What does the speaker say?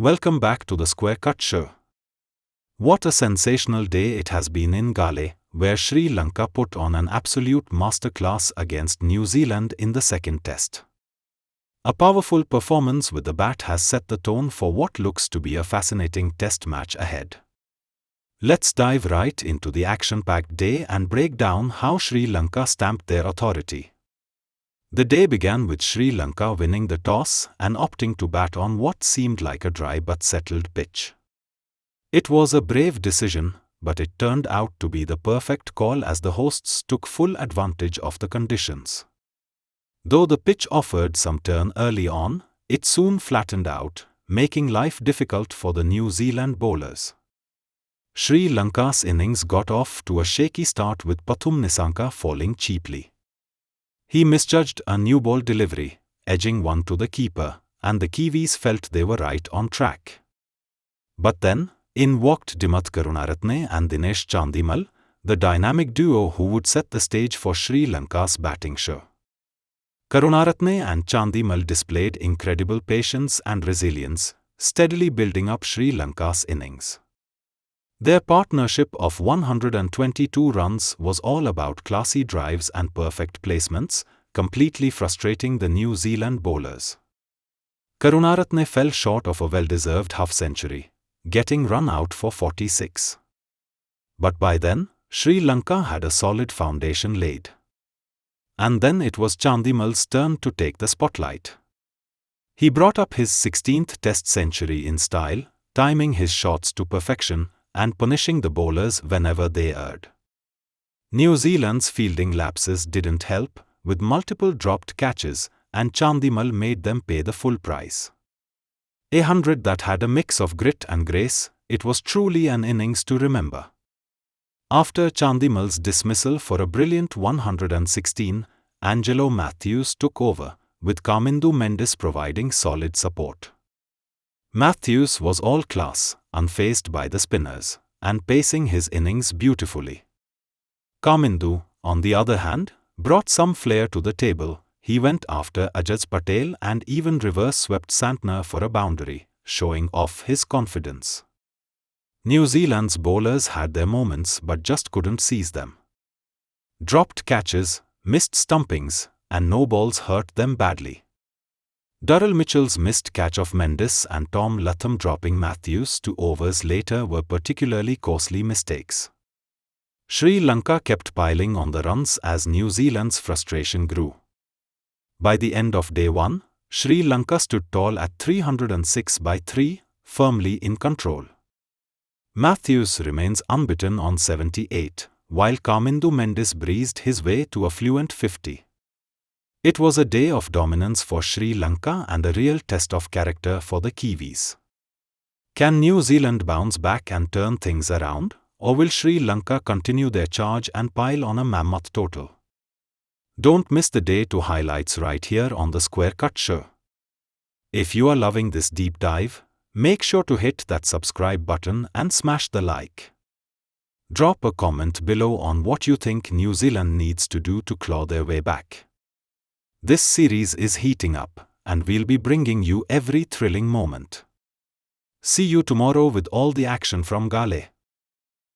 Welcome back to the Square Cut Show. What a sensational day it has been in Galle, where Sri Lanka put on an absolute masterclass against New Zealand in the second test. A powerful performance with the bat has set the tone for what looks to be a fascinating test match ahead. Let's dive right into the action-packed day and break down how Sri Lanka stamped their authority. The day began with Sri Lanka winning the toss and opting to bat on what seemed like a dry but settled pitch. It was a brave decision, but it turned out to be the perfect call as the hosts took full advantage of the conditions. Though the pitch offered some turn early on, it soon flattened out, making life difficult for the New Zealand bowlers. Sri Lanka's innings got off to a shaky start with Pathum Nissanka falling cheaply. He misjudged a new ball delivery, edging one to the keeper, and the Kiwis felt they were right on track. But then, in walked Dinesh Chandimal and Dinesh Chandimal, the dynamic duo who would set the stage for Sri Lanka's batting show. Chandimal and Chandimal displayed incredible patience and resilience, steadily building up Sri Lanka's innings. Their partnership of 122 runs was all about classy drives and perfect placements, completely frustrating the New Zealand bowlers. Chandimal fell short of a well-deserved half-century, getting run out for 46. But by then, Sri Lanka had a solid foundation laid. And then it was Chandimal's turn to take the spotlight. He brought up his 16th Test century in style, timing his shots to perfection and punishing the bowlers whenever they erred. New Zealand's fielding lapses didn't help, with multiple dropped catches, and Chandimal made them pay the full price. A 100 that had a mix of grit and grace, it was truly an innings to remember. After Chandimal's dismissal for a brilliant 116, Angelo Matthews took over, with Kamindu Mendis providing solid support. Matthews was all class, unfazed by the spinners, and pacing his innings beautifully. Kamindu, on the other hand, brought some flair to the table. He went after Ajaz Patel and even reverse-swept Santner for a boundary, showing off his confidence. New Zealand's bowlers had their moments but just couldn't seize them. Dropped catches, missed stumpings, and no balls hurt them badly. Durrell Mitchell's missed catch of Mendis and Tom Latham dropping Matthews 2 overs later were particularly costly mistakes. Sri Lanka kept piling on the runs as New Zealand's frustration grew. By the end of day 1, Sri Lanka stood tall at 306 by 3, firmly in control. Matthews remains unbeaten on 78, while Kamindu Mendis breezed his way to a fluent 50. It was a day of dominance for Sri Lanka and a real test of character for the Kiwis. Can New Zealand bounce back and turn things around, or will Sri Lanka continue their charge and pile on a mammoth total? Don't miss the day 2 highlights right here on the Square Cut Show. If you are loving this deep dive, make sure to hit that subscribe button and smash the like. Drop a comment below on what you think New Zealand needs to do to claw their way back. This series is heating up, and we'll be bringing you every thrilling moment. See you tomorrow with all the action from Galle.